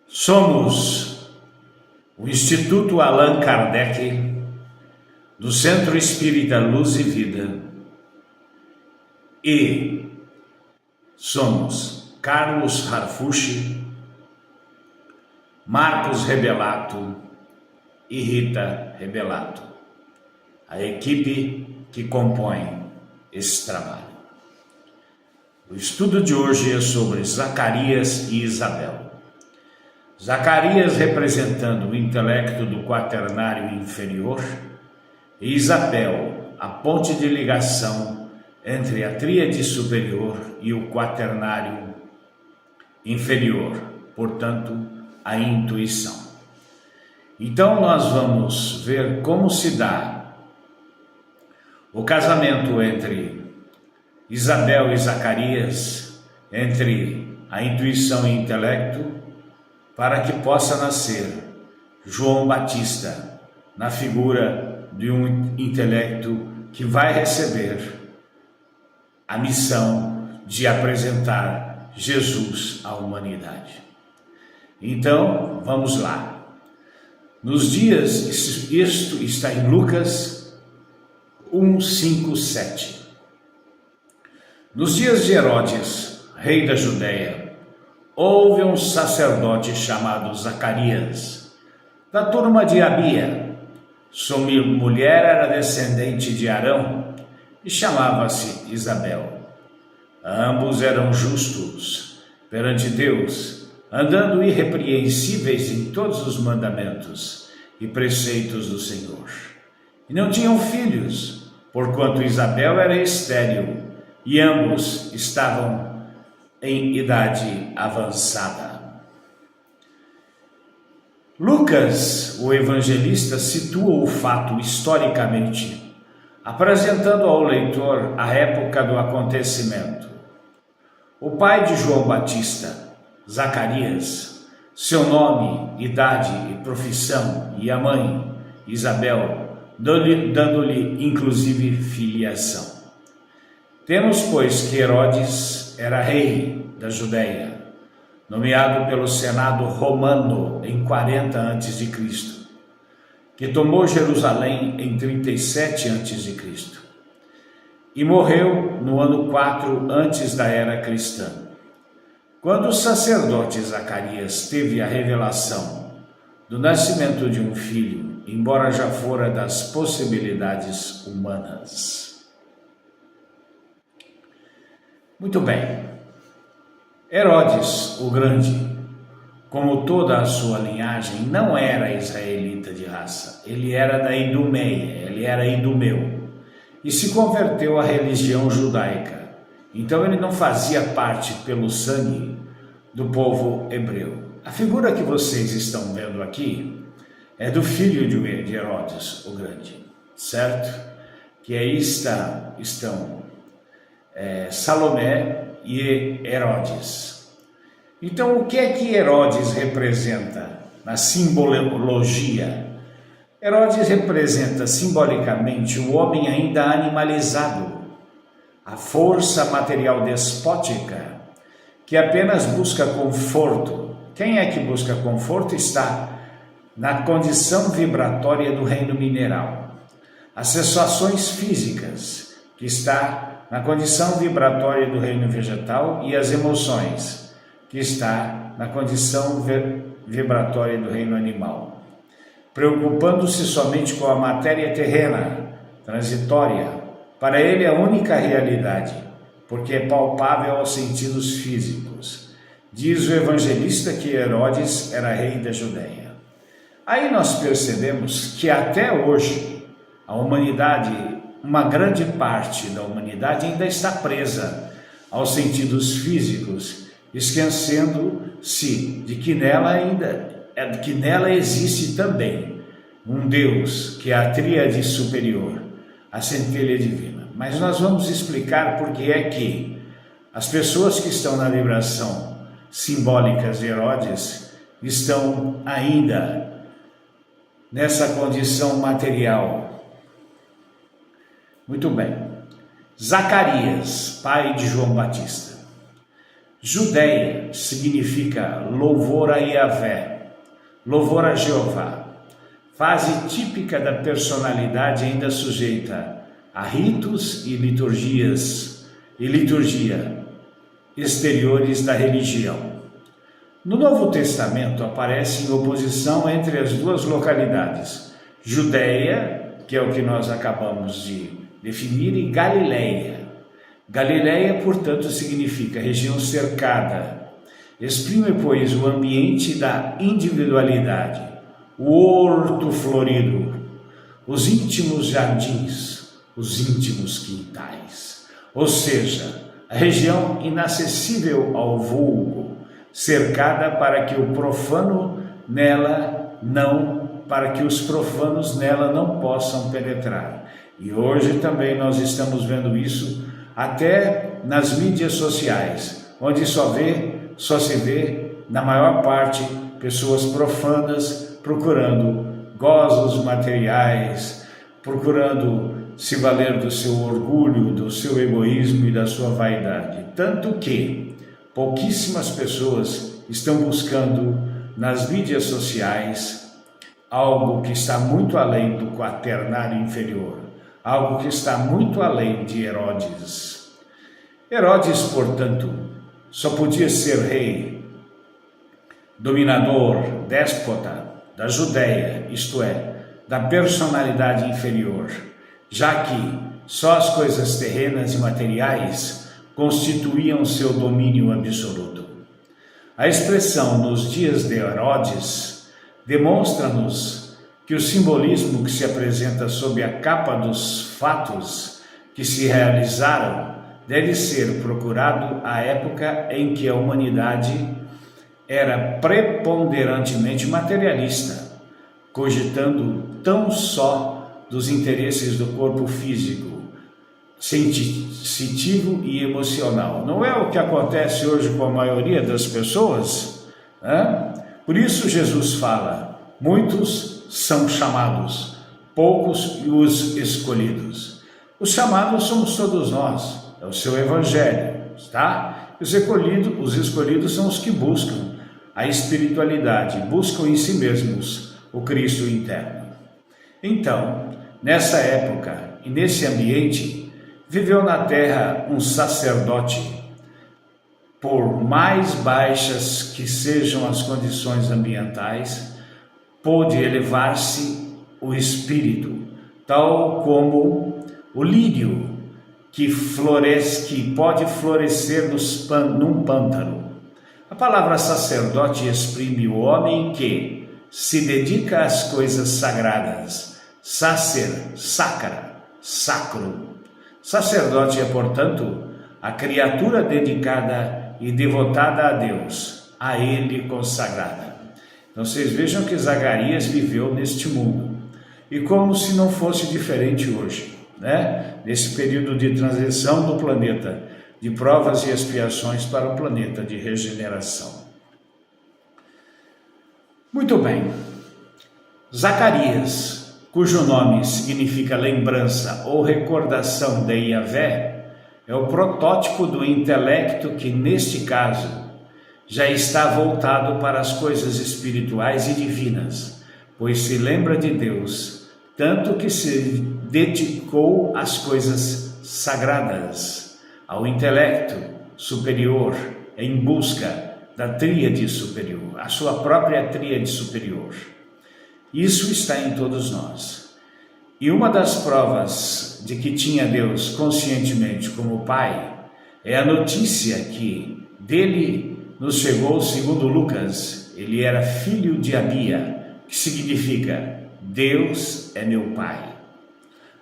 Somos o Instituto Allan Kardec, do Centro Espírita Luz e Vida, e somos Carlos Harfucci, Marcos Rebelato e Rita Rebelato, a equipe que compõe esse trabalho. O estudo de hoje é sobre Zacarias e Isabel. Zacarias representando o intelecto do quaternário inferior e Isabel, a ponte de ligação entre a tríade superior e o quaternário inferior, portanto, a intuição. Então nós vamos ver como se dá o casamento entre Isabel e Zacarias, entre a intuição e o intelecto, para que possa nascer João Batista na figura de um intelecto que vai receber a missão de apresentar Jesus à humanidade. Então, vamos lá. Nos dias, isto está em Lucas 1, 5, 7. Nos dias de Herodes, rei da Judéia, houve um sacerdote chamado Zacarias, da turma de Abia. Sua mulher era descendente de Arão e chamava-se Isabel. Ambos eram justos perante Deus, andando irrepreensíveis em todos os mandamentos e preceitos do Senhor. E não tinham filhos, porquanto Isabel era estéril, e ambos estavam em idade avançada. Lucas, o evangelista, situa o fato historicamente, apresentando ao leitor a época do acontecimento. O pai de João Batista, Zacarias, seu nome, idade e profissão, e a mãe, Isabel, dando-lhe inclusive filiação. Temos, pois, que Herodes era rei da Judéia, nomeado pelo Senado romano em 40 a.C., que tomou Jerusalém em 37 a.C. e morreu no ano 4 antes da era cristã. Quando o sacerdote Zacarias teve a revelação do nascimento de um filho, embora já fora das possibilidades humanas. Muito bem. Herodes, o Grande, como toda a sua linhagem, não era israelita de raça. Ele era da Idumeia, ele era idumeu, e se converteu à religião judaica. Então ele não fazia parte pelo sangue do povo hebreu. A figura que vocês estão vendo aqui é do filho de Herodes, o Grande, certo? Que aí estão Salomé e Herodes. Então, o que é que Herodes representa na simbologia? Herodes representa simbolicamente o homem ainda animalizado, a força material despótica que apenas busca conforto. Quem é que busca conforto está na condição vibratória do reino mineral. As sensações físicas, que está na condição vibratória do reino vegetal, e as emoções, que está na condição vibratória do reino animal. Preocupando-se somente com a matéria terrena, transitória, para ele a única realidade, porque é palpável aos sentidos físicos. Diz o evangelista que Herodes era rei da Judéia. Aí nós percebemos que até hoje a humanidade, uma grande parte da humanidade ainda está presa aos sentidos físicos, esquecendo-se de que nela existe também um Deus, que é a tríade superior, a centelha divina. Mas nós vamos explicar por que é que as pessoas que estão na vibração simbólica de Herodes estão ainda nessa condição material. Muito bem. Zacarias, pai de João Batista. Judeia significa louvor a Yahvé, louvor a Jeová. Fase típica da personalidade ainda sujeita a ritos e liturgia exteriores da religião. No Novo Testamento aparece em oposição entre as duas localidades, Judeia, que é o que nós acabamos de definir, e Galileia. Galileia, portanto, significa região cercada. Exprime, pois, o ambiente da individualidade, o horto florido, os íntimos jardins, os íntimos quintais. Ou seja, a região inacessível ao vulgo, cercada para que os profanos nela não possam penetrar. E hoje também nós estamos vendo isso até nas mídias sociais, onde só se vê, na maior parte, pessoas profanas procurando gozos materiais, procurando se valer do seu orgulho, do seu egoísmo e da sua vaidade. Tanto que pouquíssimas pessoas estão buscando nas mídias sociais algo que está muito além do quaternário inferior, algo que está muito além de Herodes. Herodes, portanto, só podia ser rei, dominador, déspota da Judéia, isto é, da personalidade inferior, já que só as coisas terrenas e materiais constituíam seu domínio absoluto. A expressão nos dias de Herodes demonstra-nos que o simbolismo que se apresenta sob a capa dos fatos que se realizaram deve ser procurado à época em que a humanidade era preponderantemente materialista, cogitando tão só dos interesses do corpo físico, sensitivo e emocional. Não é o que acontece hoje com a maioria das pessoas? Por isso Jesus fala, muitos são chamados, poucos os escolhidos. Os chamados somos todos nós, é o seu evangelho, tá? Os escolhidos são os que buscam a espiritualidade, buscam em si mesmos o Cristo interno. Então, nessa época e nesse ambiente, viveu na terra um sacerdote. Por mais baixas que sejam as condições ambientais, pôde elevar-se o espírito, tal como o lírio que pode florescer num pântano. A palavra sacerdote exprime o homem que se dedica às coisas sagradas, sacro. Sacerdote é, portanto, a criatura dedicada e devotada a Deus, a Ele consagrada. Então vocês vejam que Zacarias viveu neste mundo, e como se não fosse diferente hoje, nesse período de transição do planeta, de provas e expiações para o planeta de regeneração. Muito bem, Zacarias, cujo nome significa lembrança ou recordação de Yahvé, é o protótipo do intelecto que, neste caso, já está voltado para as coisas espirituais e divinas, pois se lembra de Deus, tanto que se dedicou às coisas sagradas, ao intelecto superior, em busca da tríade superior, a sua própria tríade superior. Isso está em todos nós. E uma das provas de que tinha Deus conscientemente como Pai é a notícia que dele nos chegou segundo Lucas. Ele era filho de Abia, que significa Deus é meu Pai.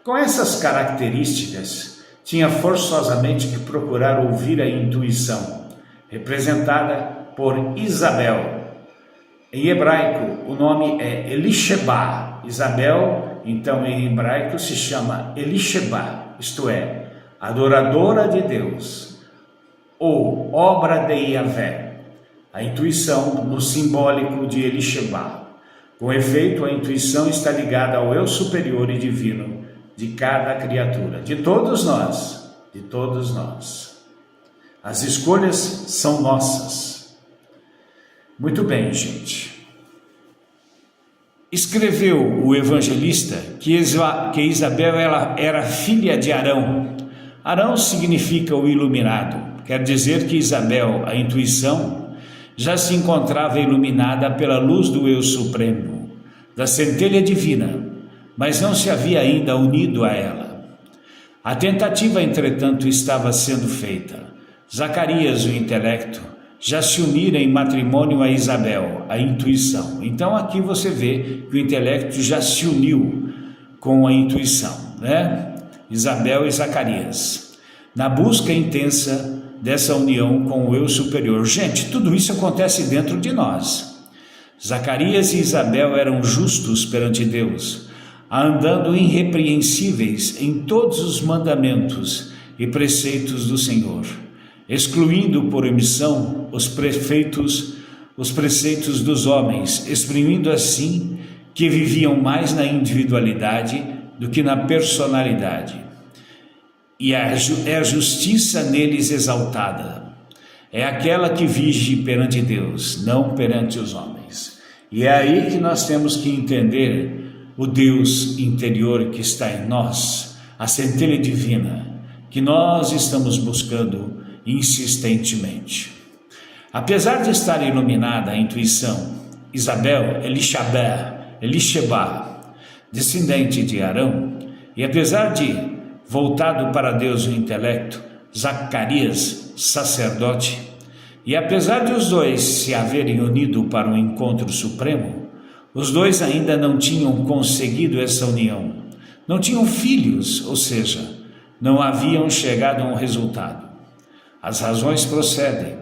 Com essas características, tinha forçosamente que procurar ouvir a intuição, representada por Isabel. Em hebraico, o nome é Elisheba. Isabel, então, em hebraico, se chama Elisheba, isto é, adoradora de Deus, ou obra de Yahvé. A intuição no simbólico de Elisheba. Com efeito, a intuição está ligada ao eu superior e divino de cada criatura, de todos nós. As escolhas são nossas. Muito bem, gente. Escreveu o evangelista que Isabel era filha de Arão. Arão significa o iluminado. Quer dizer que Isabel, a intuição, já se encontrava iluminada pela luz do Eu Supremo, da centelha divina, mas não se havia ainda unido a ela. A tentativa, entretanto, estava sendo feita. Zacarias, o intelecto, já se unira em matrimônio a Isabel, a intuição. Então aqui você vê que o intelecto já se uniu com a intuição, né? Isabel e Zacarias, na busca intensa dessa união com o eu superior. Gente, tudo isso acontece dentro de nós. Zacarias e Isabel eram justos perante Deus, andando irrepreensíveis em todos os mandamentos e preceitos do Senhor, excluindo por omissão os preceitos dos homens, exprimindo assim que viviam mais na individualidade do que na personalidade. E é a justiça neles exaltada. É aquela que vige perante Deus, não perante os homens. E é aí que nós temos que entender o Deus interior que está em nós, a centelha divina, que nós estamos buscando insistentemente. Apesar de estar iluminada a intuição, Isabel, Elisheba, descendente de Arão, e apesar de voltado para Deus o intelecto, Zacarias, sacerdote, e apesar de os dois se haverem unido para um encontro supremo, os dois ainda não tinham conseguido essa união, não tinham filhos, ou seja, não haviam chegado a um resultado. As razões procedem.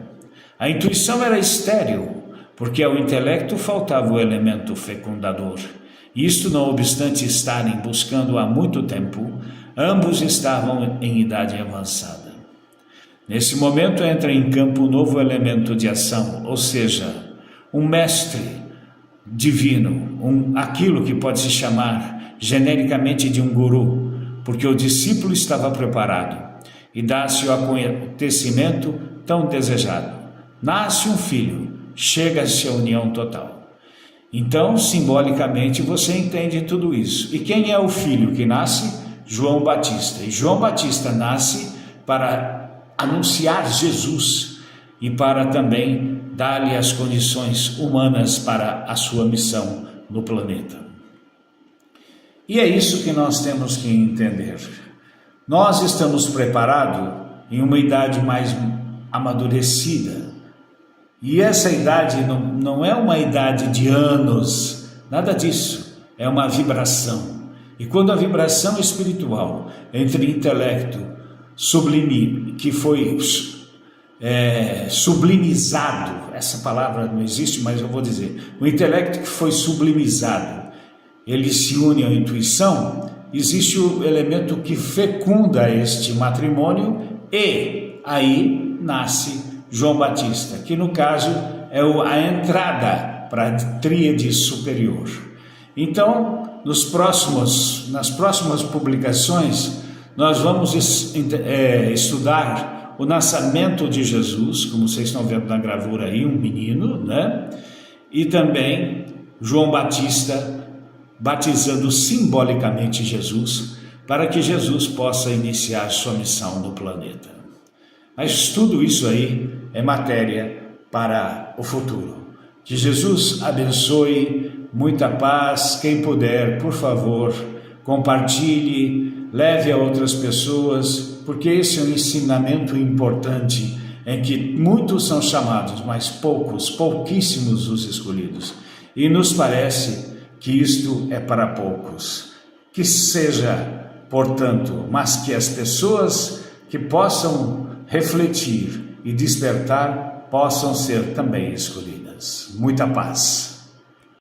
A intuição era estéril, porque ao intelecto faltava o elemento fecundador. Isto não obstante estarem buscando há muito tempo, ambos estavam em idade avançada. Nesse momento entra em campo um novo elemento de ação, ou seja, um mestre divino, aquilo que pode se chamar genericamente de um guru, porque o discípulo estava preparado. E dá-se o acontecimento tão desejado. Nasce um filho, chega-se a união total. Então, simbolicamente, você entende tudo isso. E quem é o filho que nasce? João Batista. E João Batista nasce para anunciar Jesus e para também dar-lhe as condições humanas para a sua missão no planeta. E é isso que nós temos que entender. Nós estamos preparados em uma idade mais amadurecida. E essa idade não é uma idade de anos, nada disso. É uma vibração. E quando a vibração espiritual entre intelecto sublime, que foi sublimizado, essa palavra não existe, mas eu vou dizer, o intelecto que foi sublimizado, ele se une à intuição, existe o elemento que fecunda este matrimônio e aí nasce João Batista, que no caso é a entrada para a tríade superior. Então, nas próximas publicações, nós vamos estudar o nascimento de Jesus, como vocês estão vendo na gravura aí, um menino, né? E também João Batista batizando simbolicamente Jesus, para que Jesus possa iniciar sua missão no planeta. Mas tudo isso aí é matéria para o futuro. Que Jesus abençoe, muita paz. Quem puder, por favor, compartilhe, leve a outras pessoas, porque esse é um ensinamento importante em que muitos são chamados, mas pouquíssimos os escolhidos. E nos parece que isto é para poucos. Que seja, portanto, mas que as pessoas que possam refletir e despertar possam ser também escolhidas. Muita paz.